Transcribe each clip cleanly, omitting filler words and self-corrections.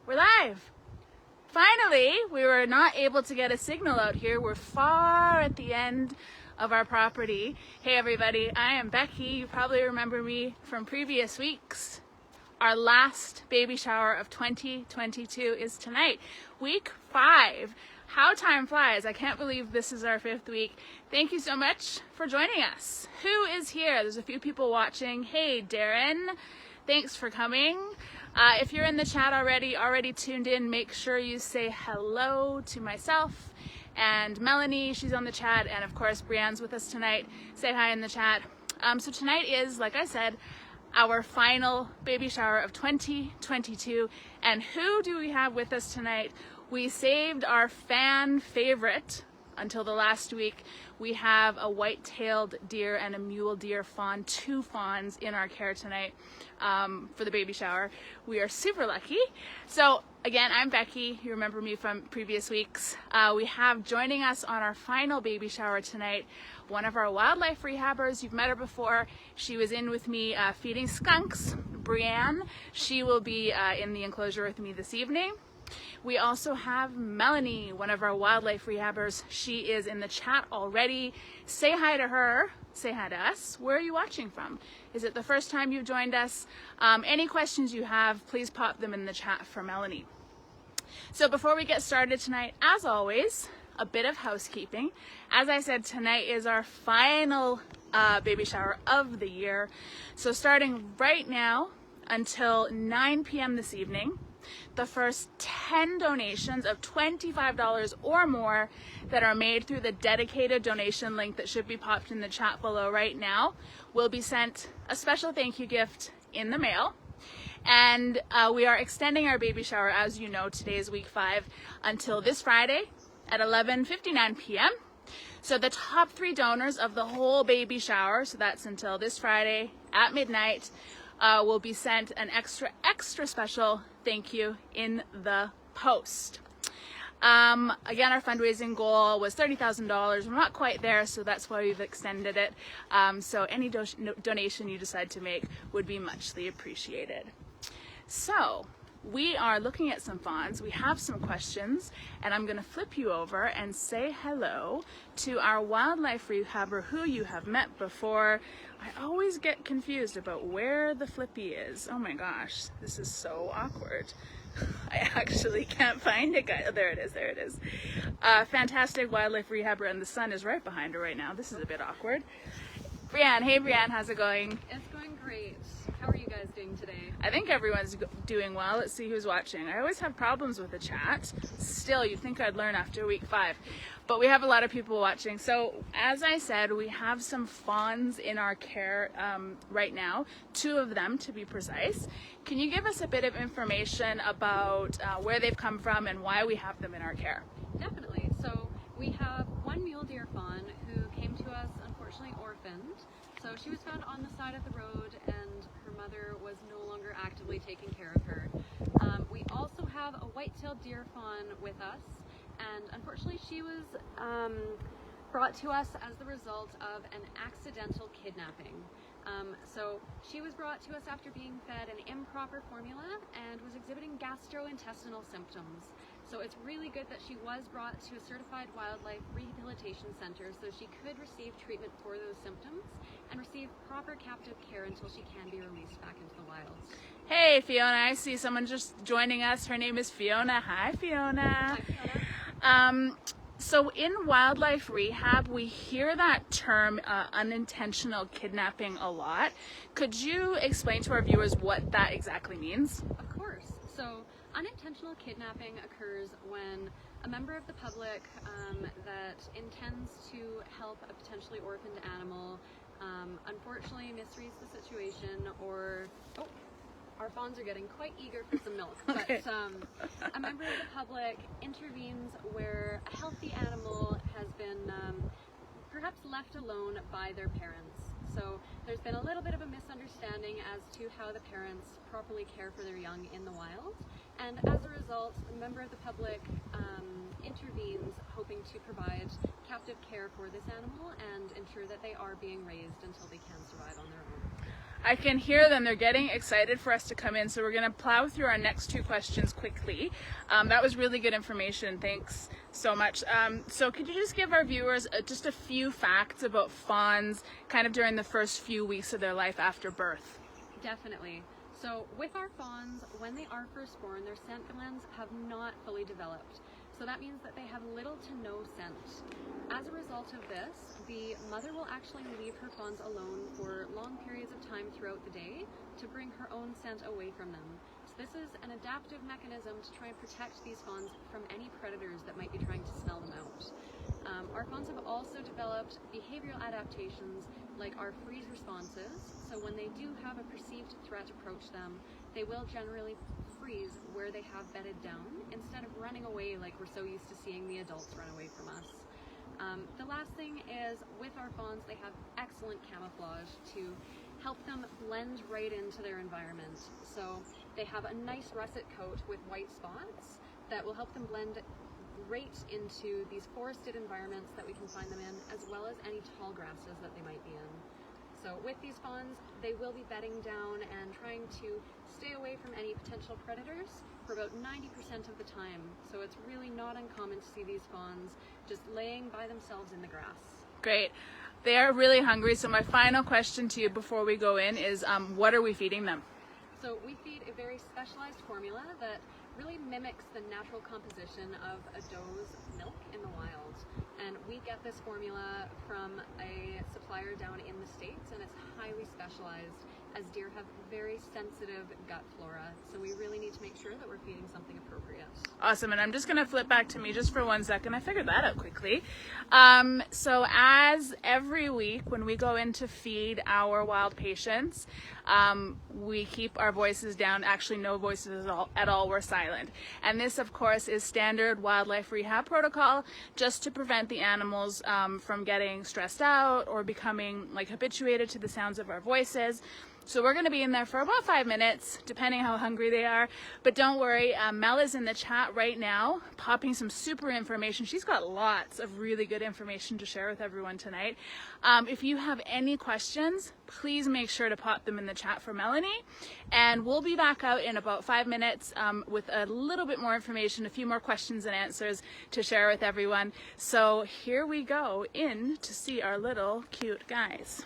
We're live! Finally, we were not able to get a signal out here. We're far at the end of our property. Hey everybody, I am Becky. You probably remember me from previous weeks. Our last baby shower of 2022 is tonight, week 5. How time flies. I can't believe this is our 5th week. Thank you so much for joining us. Who is here? There's a few people watching. Hey Darren, thanks for coming. If you're in the chat already tuned in, make sure you say hello to myself and Melanie, she's on the chat, and of course Brianne's with us tonight. Say hi in the chat. So tonight is, like I said, our final baby shower of 2022. And who do we have with us tonight? We saved our fan favorite until the last week. We have a white-tailed deer and a mule deer fawn, 2 fawns in our care tonight for the baby shower. We are super lucky. So again, I'm Becky. You remember me from previous weeks. We have joining us on our final baby shower tonight one of our wildlife rehabbers. You've met her before. She was in with me feeding skunks, Brianne. She will be in the enclosure with me this evening. We also have Melanie, one of our wildlife rehabbers. She is in the chat already. Say hi to her. Say hi to us. Where are you watching from? Is it the first time you've joined us? Any questions you have, please pop them in the chat for Melanie. So before we get started tonight, as always, a bit of housekeeping. As I said, tonight is our final baby shower of the year. So starting right now until 9 p.m. this evening, the first 10 donations of $25 or more that are made through the dedicated donation link that should be popped in the chat below right now will be sent a special thank you gift in the mail. And we are extending our baby shower, as you know, today is week 5, until this Friday at 11:59 p.m. So the top 3 donors of the whole baby shower, so that's until this Friday at midnight, will be sent an extra special thank you in the post. Again, our fundraising goal was $30,000. We're not quite there, so that's why we've extended it. So any donation you decide to make would be muchly appreciated. So we are looking at some fawns. We have some questions, and I'm going to flip you over and say hello to our wildlife rehabber who you have met before. I always get confused about where the flippy is. Oh my gosh, this is so awkward. I actually can't find it, guys. Oh, there it is, there it is. Fantastic wildlife rehabber, and the sun is right behind her right now. This is a bit awkward. Brianne, hey Brianne, how's it going? It's going great. How are you guys doing today? I think everyone's doing well. Let's see who's watching. I always have problems with the chat. Still, you'd think I'd learn after week 5. But we have a lot of people watching. So, as I said, we have some fawns in our care right now. 2 of them, to be precise. Can you give us a bit of information about where they've come from and why we have them in our care? Definitely. So, we have one mule deer fawn who came to us, unfortunately, orphaned. So she was found on the side of the road, and her mother was no longer actively taking care of her. We also have a white-tailed deer fawn with us, and unfortunately she was brought to us as the result of an accidental kidnapping. So she was brought to us after being fed an improper formula and was exhibiting gastrointestinal symptoms. So it's really good that she was brought to a certified wildlife rehabilitation center so she could receive treatment for those symptoms and receive proper captive care until she can be released back into the wild. Hey Fiona, I see someone just joining us. Her name is Fiona. Hi Fiona. Hi, Fiona. So in wildlife rehab, we hear that term unintentional kidnapping a lot. Could you explain to our viewers what that exactly means? Of course. So unintentional kidnapping occurs when a member of the public that intends to help a potentially orphaned animal unfortunately misreads the situation, or our fawns are getting quite eager for some milk. Okay. But a member of the public intervenes where a healthy animal has been perhaps left alone by their parents. So there's been a little bit of a misunderstanding as to how the parents properly care for their young in the wild. And as a result, a member of the public intervenes, hoping to provide captive care for this animal and ensure that they are being raised until they can survive on their own. I can hear them. They're getting excited for us to come in. So we're going to plow through our next two questions quickly. That was really good information. Thanks so much. So could you just give our viewers just a few facts about fawns kind of during the first few weeks of their life after birth? Definitely. So with our fawns, when they are first born, their scent glands have not fully developed. So that means that they have little to no scent. As a result of this, the mother will actually leave her fawns alone for long periods of time throughout the day to bring her own scent away from them. So this is an adaptive mechanism to try and protect these fawns from any predators that might be trying to smell them out. Our fawns have also developed behavioral adaptations like our freeze responses. So when they do have a perceived threat approach them, they will generally freeze where they have bedded down instead of running away like we're so used to seeing the adults run away from us. The last thing is with our fawns, they have excellent camouflage to help them blend right into their environment. So they have a nice russet coat with white spots that will help them blend right into these forested environments that we can find them in, as well as any tall grasses that they might be in. So with these fawns, they will be bedding down and trying to stay away from any potential predators for about 90% of the time. So it's really not uncommon to see these fawns just laying by themselves in the grass. Great. They are really hungry. So my final question to you before we go in is, what are we feeding them? So we feed a very specialized formula that really mimics the natural composition of a doe's milk in the wild. And we get this formula from a supplier down in the States, and it's highly specialized as deer have very sensitive gut flora. So we really need to make sure that we're feeding something appropriate. Awesome. And I'm just going to flip back to me just for 1 second. I figured that out quickly. So as every week when we go in to feed our wild patients, we keep our voices down. Actually, no voices at all. We're silent. And this, of course, is standard wildlife rehab protocol just to prevent the animals from getting stressed out or becoming like habituated to the sounds of our voices. So we're going to be in there for about 5 minutes, depending how hungry they are. But don't worry, Mel is in the chat right now, popping some super information. She's got lots of really good information to share with everyone tonight. If you have any questions, please make sure to pop them in the chat for Melanie. And we'll be back out in about 5 minutes with a little bit more information, a few more questions and answers to share with everyone. So here we go in to see our little cute guys.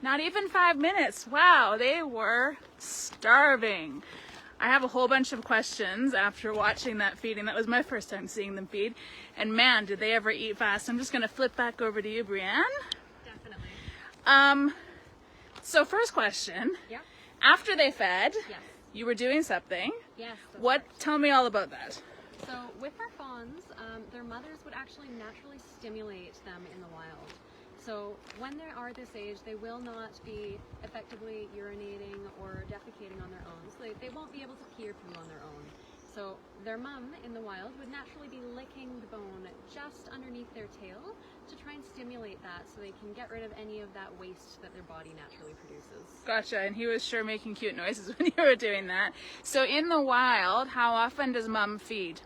Not even 5 minutes. Wow, they were starving. I have a whole bunch of questions after watching that feeding. That was my first time seeing them feed. And man, did they ever eat fast. I'm just gonna flip back over to you, Brienne. Definitely. So first question. Yeah. After they fed, Yes. you were doing something. Yes. that's What? correct. Tell me all about that. So with our fawns, their mothers would actually naturally stimulate them in the wild. So when they are this age, they will not be effectively urinating or defecating on their own. So they won't be able to pee or poo on their own. So their mum in the wild would naturally be licking the bone just underneath their tail to try and stimulate that so they can get rid of any of that waste that their body naturally produces. Gotcha. And he was sure making cute noises when you were doing that. So in the wild, how often does mom feed?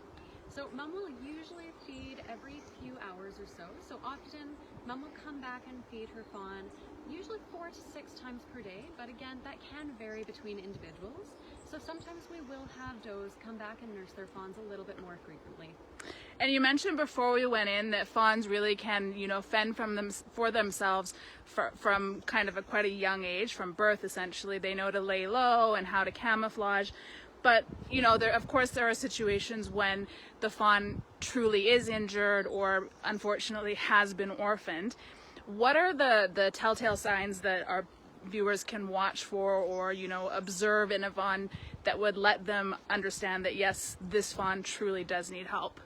So mum will usually feed every few hours or so. So often mum will come back and feed her fawn usually 4 to 6 times per day. But again, that can vary between individuals. So sometimes we will have does come back and nurse their fawns a little bit more frequently. And you mentioned before we went in that fawns really can, fend for themselves from kind of quite a young age, from birth essentially. They know to lay low and how to camouflage. But, of course there are situations when the fawn truly is injured or unfortunately has been orphaned. What are the telltale signs that our viewers can watch for or, observe in a fawn that would let them understand that, yes, this fawn truly does need help?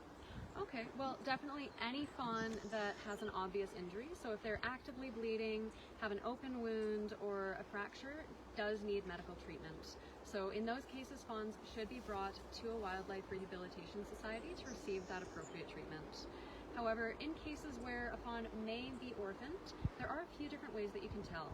Okay, well, definitely any fawn that has an obvious injury. So if they're actively bleeding, have an open wound or a fracture, does need medical treatment. So in those cases, fawns should be brought to a wildlife rehabilitation society to receive that appropriate treatment. However, in cases where a fawn may be orphaned, there are a few different ways that you can tell.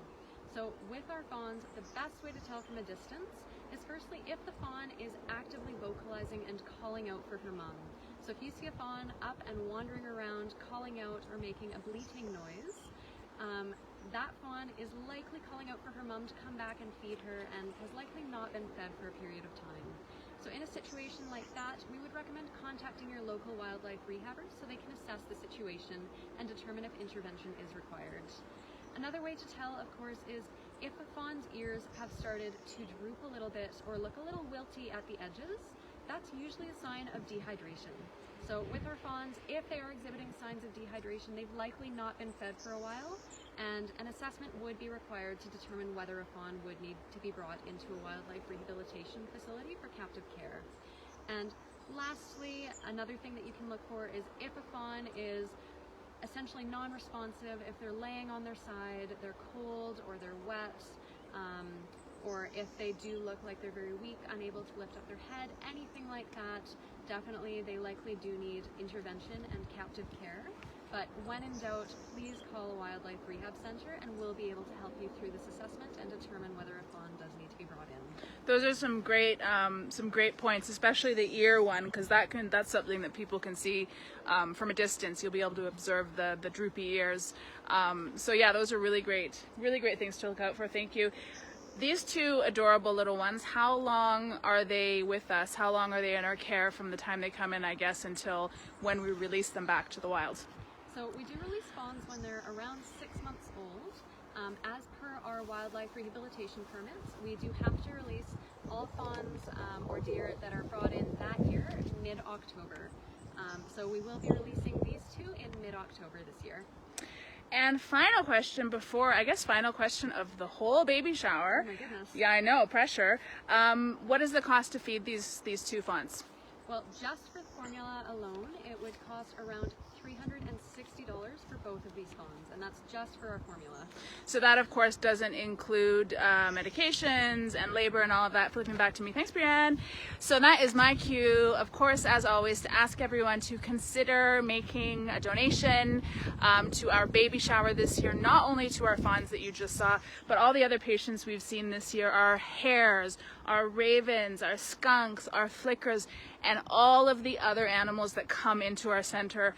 So with our fawns, the best way to tell from a distance is firstly if the fawn is actively vocalizing and calling out for her mom. So if you see a fawn up and wandering around, calling out or making a bleating noise, that fawn is likely calling out for her mom to come back and feed her and has likely not been fed for a period of time. So in a situation like that, we would recommend contacting your local wildlife rehabbers so they can assess the situation and determine if intervention is required. Another way to tell, of course, is if a fawn's ears have started to droop a little bit or look a little wilty at the edges, that's usually a sign of dehydration. So with our fawns, if they are exhibiting signs of dehydration, they've likely not been fed for a while, and an assessment would be required to determine whether a fawn would need to be brought into a wildlife rehabilitation facility for captive care. And lastly, another thing that you can look for is if a fawn is essentially non-responsive, if they're laying on their side, they're cold or they're wet, or if they do look like they're very weak, unable to lift up their head, anything like that, definitely they likely do need intervention and captive care. But when in doubt, please call a wildlife rehab center and we'll be able to help you through this assessment and determine whether a fawn does need to be brought in. Those are some great points, especially the ear one, because that's something that people can see from a distance. You'll be able to observe the droopy ears. So yeah, those are really great things to look out for. Thank you. These two adorable little ones, how long are they with us? How long are they in our care from the time they come in, I guess, until when we release them back to the wild? So we do release fawns when they're around 6 months old. As per our wildlife rehabilitation permits, we do have to release all fawns or deer that are brought in that year mid-October. So we will be releasing these two in mid-October this year. And final question of the whole baby shower. Oh my goodness. Yeah, I know, pressure. What is the cost to feed these two fawns? Well, just for the formula alone, it would cost around $360 for both of these fawns, and that's just for our formula. So that, of course, doesn't include medications and labor and all of that. Flipping back to me. Thanks, Brienne. So that is my cue, of course, as always, to ask everyone to consider making a donation to our baby shower this year, not only to our fawns that you just saw, but all the other patients we've seen this year, our hares, our ravens, our skunks, our flickers, and all of the other animals that come into our center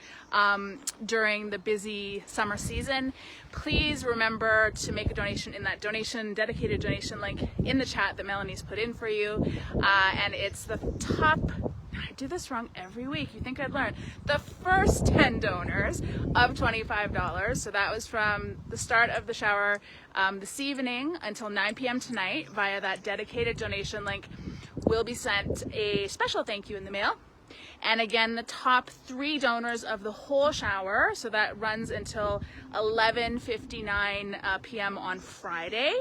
during the busy summer season. Please remember to make a donation in that dedicated donation link in the chat that Melanie's put in for you. And it's the top I do this wrong every week. You think I'd learn. The first 10 donors of $25. So that was from the start of the shower this evening until 9 p.m. tonight via that dedicated donation link will be sent a special thank you in the mail. And again, the top 3 donors of the whole shower, so that runs until 11:59 p.m. on Friday,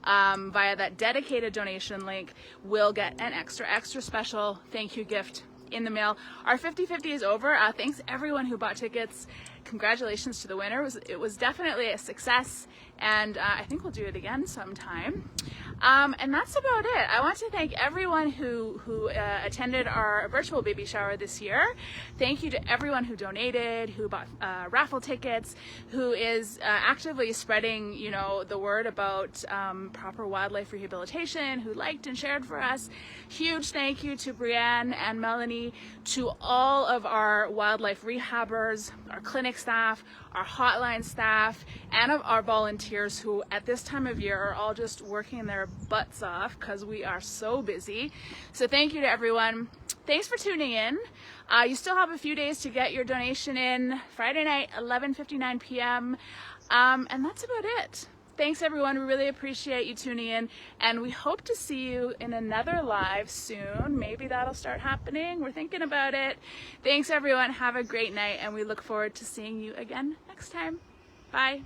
via that dedicated donation link, will get an extra special thank you gift in the mail. Our 50-50 is over. Thanks everyone who bought tickets. Congratulations to the winner. It was definitely a success, and I think we'll do it again sometime. And that's about it. I want to thank everyone who attended our virtual baby shower this year. Thank you to everyone who donated, who bought raffle tickets, who is actively spreading, the word about proper wildlife rehabilitation, who liked and shared for us. Huge thank you to Brianne and Melanie, to all of our wildlife rehabbers, our clinic staff, our hotline staff, and of our volunteers who at this time of year are all just working their butts off because we are so busy. So thank you to everyone. Thanks for tuning in. You still have a few days to get your donation in. Friday night, 11:59 p.m. And that's about it. Thanks everyone. We really appreciate you tuning in, and we hope to see you in another live soon. Maybe that'll start happening. We're thinking about it. Thanks everyone. Have a great night, and we look forward to seeing you again next time. Bye.